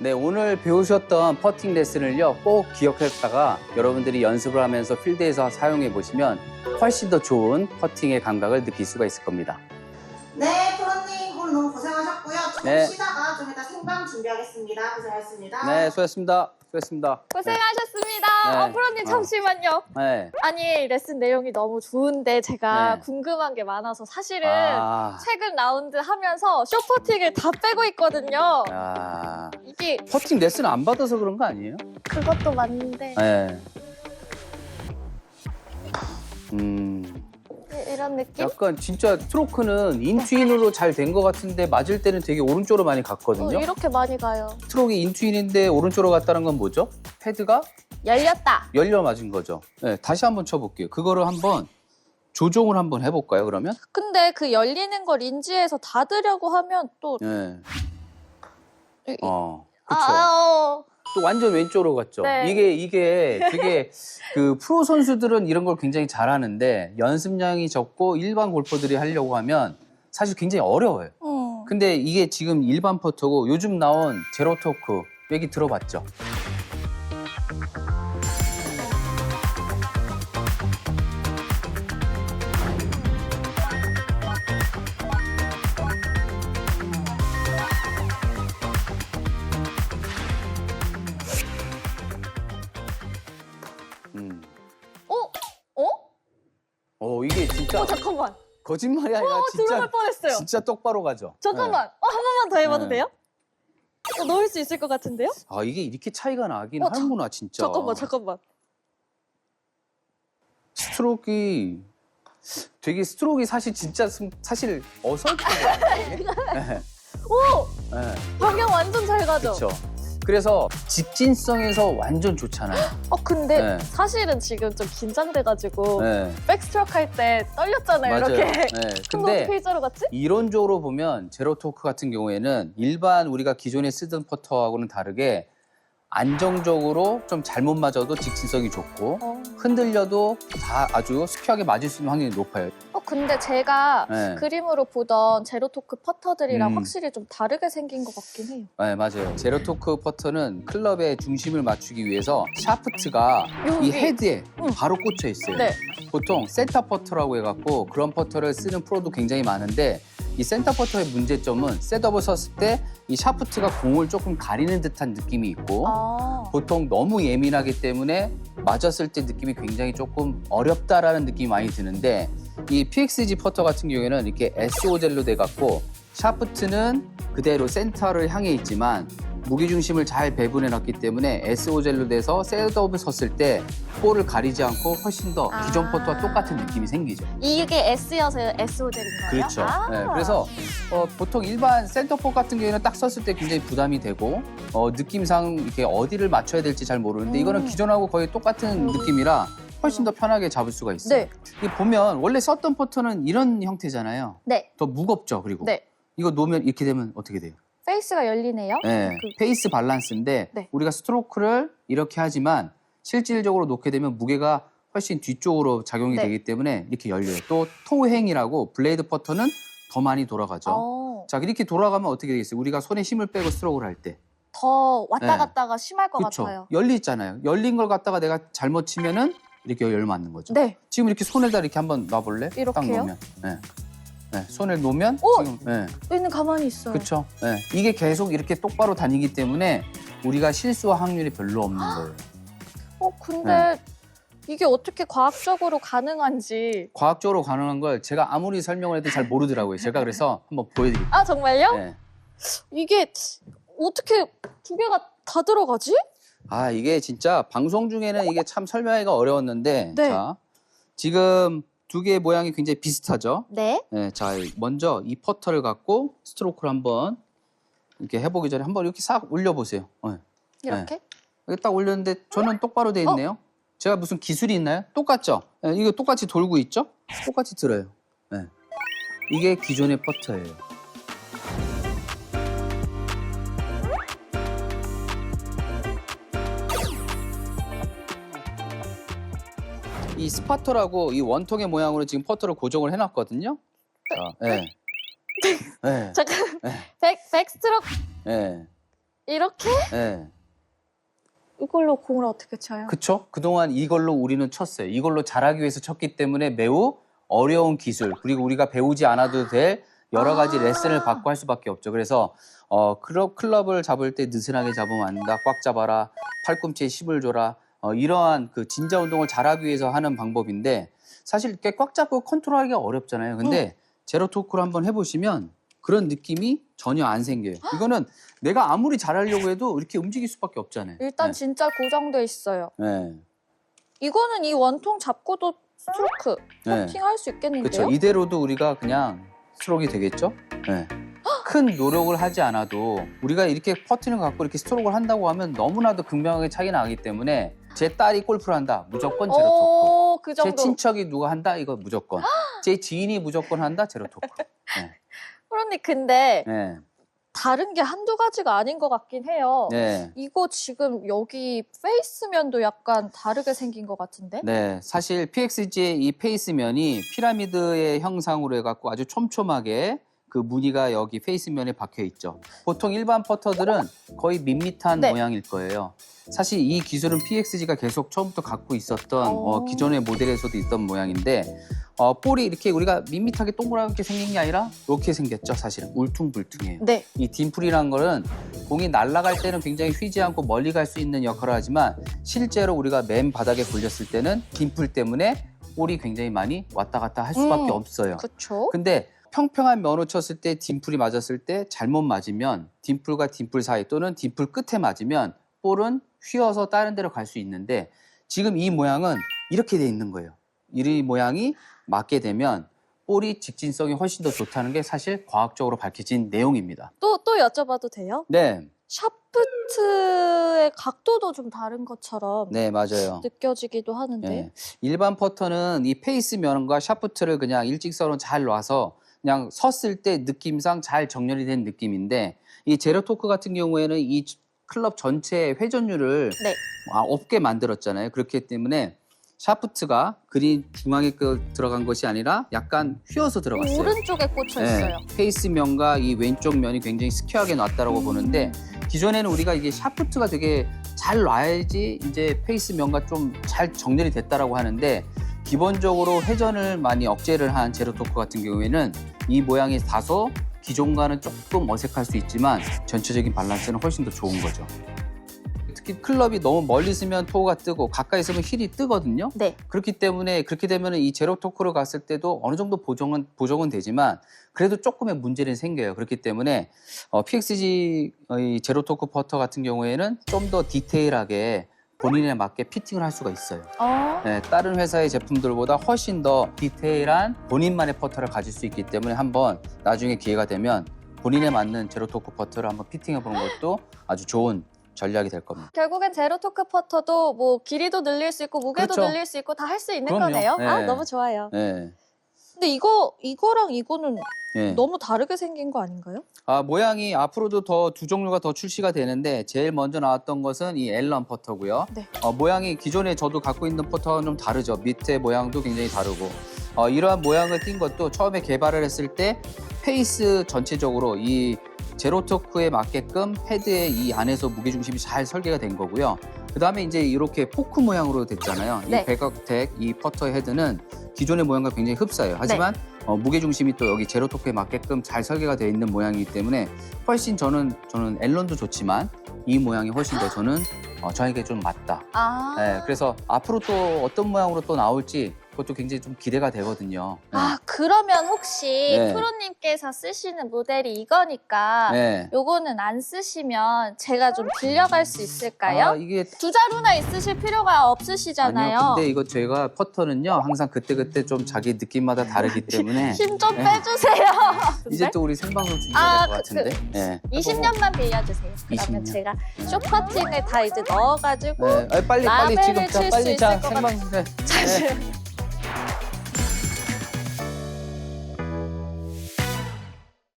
네, 오늘 배우셨던 퍼팅 레슨을요, 꼭 기억했다가 여러분들이 연습을 하면서 필드에서 사용해 보시면 훨씬 더 좋은 퍼팅의 감각을 느낄 수가 있을 겁니다. 네, 프로님 오늘 너무 고생하셨고요. 조금 네. 쉬다가 좀 이따 생방 준비하겠습니다. 고생하셨습니다. 네, 수고하셨습니다. 수고하셨습니다. 고생하셨습니다. 네. 프로님 잠시만요. 네. 아니 레슨 내용이 너무 좋은데 제가 네. 궁금한 게 많아서 사실은 아, 최근 라운드 하면서 쇼퍼팅을 다 빼고 있거든요. 아, 이게 퍼팅 레슨 안 받아서 그런 거 아니에요? 그것도 맞는데 네. 이런 느낌? 약간 진짜 스트로크는 인투인으로 잘 된 것 같은데 맞을 때는 되게 오른쪽으로 많이 갔거든요. 이렇게 많이 가요. 스트로크가 인투인인데 오른쪽으로 갔다는 건 뭐죠? 패드가 열렸다. 열려 맞은 거죠. 네, 다시 한번 쳐볼게요. 그거를 한번 조종을 한번 해볼까요, 그러면? 근데 그 열리는 걸 인지해서 닫으려고 하면 또 네. 이- 그쵸. 아, 또 완전 왼쪽으로 갔죠. 네. 이게 되게 그 프로 선수들은 이런 걸 굉장히 잘하는데 연습량이 적고 일반 골퍼들이 하려고 하면 사실 굉장히 어려워요. 근데 이게 지금 일반 퍼터고 요즘 나온 제로 토크 얘기 들어봤죠? 이게 진짜 잠깐만. 거짓말이 아니라 들어갈 뻔했어요. 진짜 똑바로 가죠. 잠깐만. 한 번만 더 해봐도 네. 돼요? 넣을 수 있을 것 같은데요? 아, 이게 이렇게 차이가 나긴 자- 하는구나, 진짜. 잠깐만. 스트로크가 사실 어설프거든요. 네. 오! 네. 방향 완전 잘 가죠? 그렇죠. 그래서 직진성에서 완전 좋잖아요. 근데 네. 사실은 지금 좀 긴장돼가지고 네. 백스트로크 할 때 떨렸잖아요, 맞아요. 이렇게. 네. 근데 근데 어떻게 일자로 갔지? 이론적으로 보면 제로 토크 같은 경우에는 일반 우리가 기존에 쓰던 퍼터하고는 다르게 안정적으로 좀 잘못 맞아도 직진성이 좋고 흔들려도 다 아주 스피하게 맞을 수 있는 확률이 높아요. 근데 제가 네. 그림으로 보던 제로토크 퍼터들이랑 음. 확실히 좀 다르게 생긴 것 같긴 해요. 네, 맞아요. 제로 토크 퍼터는 클럽의 중심을 맞추기 위해서 샤프트가 여기. 이 헤드에 응. 바로 꽂혀 있어요. 네. 보통 센터 퍼터라고 해갖고 그런 퍼터를 쓰는 프로도 굉장히 많은데 이 센터 퍼터의 문제점은 셋업을 섰을 때 이 샤프트가 공을 조금 가리는 듯한 느낌이 있고 보통 너무 예민하기 때문에 맞았을 때 느낌이 굉장히 조금 어렵다라는 느낌이 많이 드는데 이 PXG 퍼터 같은 경우에는 이렇게 SO 젤로 돼갖고 샤프트는 그대로 센터를 향해 있지만 무게중심을 잘 배분해놨기 때문에 SO 젤로 돼서 셋업을 섰을 때 볼을 가리지 않고 훨씬 더 기존 퍼터와 똑같은 느낌이 생기죠. 이게 S여서 SO젤인 거예요? 그렇죠. 네, 그래서 보통 일반 센터포 같은 경우에는 딱 섰을 때 굉장히 부담이 되고 느낌상 이렇게 어디를 맞춰야 될지 잘 모르는데 이거는 기존하고 거의 똑같은 느낌이라 훨씬 더 편하게 잡을 수가 있어요. 네. 이 보면 원래 썼던 퍼터는 이런 형태잖아요. 네. 더 무겁죠. 그리고 네. 이거 놓으면 이렇게 되면 어떻게 돼요? 페이스가 열리네요. 네, 페이스 밸런스인데 네. 우리가 스트로크를 이렇게 하지만 실질적으로 놓게 되면 무게가 훨씬 뒤쪽으로 작용이 네. 되기 때문에 이렇게 열려요. 또 토행이라고 블레이드 퍼터는 더 많이 돌아가죠. 자, 이렇게 돌아가면 어떻게 되겠어요? 우리가 손에 힘을 빼고 스트로크를 할 때. 더 왔다 네. 갔다가 심할 것 그렇죠. 같아요. 열리 있잖아요. 열린 걸 갖다가 내가 잘못 치면은 이렇게 열 맞는 거죠. 네. 지금 이렇게 손에다 이렇게 한번 놔볼래? 딱 이렇게요? 놓으면. 네. 네, 손을 놓으면 오! 지금 네. 얘는 가만히 있어요. 그렇죠. 네. 이게 계속 이렇게 똑바로 다니기 때문에 우리가 실수할 확률이 별로 없는 거예요. 근데 네. 이게 어떻게 과학적으로 가능한지. 과학적으로 가능한 걸 제가 아무리 설명을 해도 잘 모르더라고요. 제가 그래서 한번 보여드릴게요. 아, 정말요? 네. 이게 어떻게 두 개가 다 들어가지? 아, 이게 진짜 방송 중에는 이게 참 설명하기가 어려웠는데 네. 자, 지금 두 개의 모양이 굉장히 비슷하죠? 네. 네, 자, 먼저 이 퍼터를 갖고 스트로크를 한번 이렇게 해보기 전에 한번 이렇게 싹 올려보세요. 네. 이렇게? 이렇게 딱 올렸는데 저는 똑바로 돼 있네요. 제가 무슨 기술이 있나요? 똑같죠? 네, 이거 똑같이 돌고 있죠? 똑같이 들어요. 네. 이게 기존의 퍼터예요. 이 스파터라고 이 원통의 모양으로 지금 퍼터를 고정을 해놨거든요. 자, 네. 네. 잠깐. 네. 백스트로크 네. 이렇게? 네. 이걸로 공을 어떻게 쳐요? 그쵸? 그동안 이걸로 우리는 쳤어요. 이걸로 잘하기 위해서 쳤기 때문에 매우 어려운 기술, 그리고 우리가 배우지 않아도 될 여러 가지 레슨을 받고 할 수밖에 없죠. 그래서 클럽을 잡을 때 느슨하게 잡으면 안 된다. 꽉 잡아라. 팔꿈치에 힘을 줘라. 이러한 그 진자 운동을 잘하기 위해서 하는 방법인데 사실 이렇게 꽉 잡고 컨트롤하기가 어렵잖아요. 근데 제로 토크를 한번 해보시면 그런 느낌이 전혀 안 생겨요. 이거는 내가 아무리 잘하려고 해도 이렇게 움직일 수밖에 없잖아요. 일단 네. 진짜 고정돼 있어요. 네. 이거는 이 원통 잡고도 스트로크 네. 퍼팅할 수 있겠는데요? 그렇죠. 이대로도 우리가 그냥 스트로크가 되겠죠? 네. 큰 노력을 하지 않아도 우리가 이렇게 퍼팅을 갖고 이렇게 스트로크를 한다고 하면 너무나도 극명하게 차이 나기 때문에 제 딸이 골프를 한다. 무조건 제로 토크. 그 제 정도. 친척이 누가 한다? 이거 무조건. 제 지인이 무조건 한다? 제로 토크. 네. 그런데 근데 네. 다른 게 한두 가지가 아닌 것 같긴 해요. 네. 이거 지금 여기 페이스면도 약간 다르게 생긴 것 같은데? 네, 사실 PXG의 이 페이스면이 피라미드의 형상으로 해갖고 아주 촘촘하게 그 무늬가 여기 페이스면에 박혀 있죠. 보통 일반 퍼터들은 거의 밋밋한 네. 모양일 거예요. 사실 이 기술은 PXG가 계속 처음부터 갖고 있었던 기존의 모델에서도 있던 모양인데 볼이 이렇게 우리가 밋밋하게 동그랗게 생긴 게 아니라 이렇게 생겼죠. 사실은 울퉁불퉁해요. 네. 이 딤플이란 거는 공이 날아갈 때는 굉장히 휘지 않고 멀리 갈 수 있는 역할을 하지만 실제로 우리가 맨 바닥에 굴렸을 때는 딤플 때문에 볼이 굉장히 많이 왔다 갔다 할 수밖에 없어요. 그렇죠. 근데 평평한 면을 쳤을 때 딤플이 맞았을 때 잘못 맞으면 딤플과 딤플 사이 또는 딤플 끝에 맞으면 볼은 휘어서 다른 데로 갈 수 있는데 지금 이 모양은 이렇게 돼 있는 거예요. 이 모양이 맞게 되면 볼이 직진성이 훨씬 더 좋다는 게 사실 과학적으로 밝혀진 내용입니다. 또 여쭤봐도 돼요? 네, 샤프트의 각도도 좀 다른 것처럼 네 맞아요. 느껴지기도 하는데. 네. 일반 퍼터는 이 페이스 면과 샤프트를 그냥 일직선으로 잘 놔서 그냥 섰을 때 느낌상 잘 정렬이 된 느낌인데 이 제로 토크 같은 경우에는 이 클럽 전체의 회전율을 네. 없게 만들었잖아요. 그렇기 때문에 샤프트가 그린 중앙에 들어간 것이 아니라 약간 휘어서 들어갔어요. 오른쪽에 꽂혀 있어요. 페이스 면과 이 왼쪽 면이 굉장히 스퀘어하게 놨다라고 보는데 기존에는 우리가 이게 샤프트가 되게 잘 놔야지 이제 페이스 면과 좀 잘 정렬이 됐다라고 하는데 기본적으로 회전을 많이 억제를 한 제로 토크 같은 경우에는 이 모양이 다소 기존과는 조금 어색할 수 있지만 전체적인 밸런스는 훨씬 더 좋은 거죠. 특히 클럽이 너무 멀리 있으면 토가 뜨고 가까이 있으면 힐이 뜨거든요. 네. 그렇기 때문에 그렇게 되면 이 제로 토크로 갔을 때도 어느 정도 보정은 되지만 그래도 조금의 문제는 생겨요. 그렇기 때문에 PXG 제로 토크 퍼터 같은 경우에는 좀 더 디테일하게 본인에 맞게 피팅을 할 수가 있어요. 네, 다른 회사의 제품들보다 훨씬 더 디테일한 본인만의 퍼터를 가질 수 있기 때문에 한번 나중에 기회가 되면 본인에 맞는 제로 토크 퍼터를 한번 피팅해보는 것도 아주 좋은 전략이 될 겁니다. 결국엔 제로 토크 퍼터도 뭐 길이도 늘릴 수 있고 무게도 그렇죠. 늘릴 수 있고 다 할 수 있는 그럼요. 거네요. 네. 아, 너무 좋아요. 네. 근데 이거랑 이거는 네. 너무 다르게 생긴 거 아닌가요? 모양이 앞으로도 두 종류가 더 출시가 되는데 제일 먼저 나왔던 것은 이 앨런 퍼터고요. 네. 모양이 기존에 저도 갖고 있는 퍼터와는 좀 다르죠. 밑에 모양도 굉장히 다르고 이러한 모양을 띈 것도 처음에 개발을 했을 때 페이스 전체적으로 이 제로 토크에 맞게끔 헤드의 이 안에서 무게중심이 잘 설계가 된 거고요. 그 다음에 이제 이렇게 포크 모양으로 됐잖아요. 네. 이 백어택, 이 퍼터의 헤드는 기존의 모양과 굉장히 흡사해요. 하지만 무게중심이 또 여기 제로 토크에 맞게끔 잘 설계가 되어 있는 모양이기 때문에 훨씬 저는 앨런도 좋지만 이 모양이 훨씬 더 저에게 좀 맞다. 네, 그래서 앞으로 또 어떤 모양으로 또 나올지 그것도 굉장히 좀 기대가 되거든요. 네. 그러면 혹시 네. 프로님께서 쓰시는 모델이 이거니까 네. 요거는 안 쓰시면 제가 좀 빌려갈 수 있을까요? 이게 두 자루나 있으실 필요가 없으시잖아요. 아니요. 근데 이거 제가 퍼터는요 항상 그때 좀 자기 느낌마다 다르기 때문에 힘 좀 네. 빼주세요. 이제 또 우리 생방송 준비해야 될 것 같은데. 네. 20년만 빌려주세요. 그러면 20년. 제가 쇼퍼팅을 다 이제 넣어가지고 네. 빨리 라벨을 지금 칠 수 빨리 있을 것 생방송. 네. 사실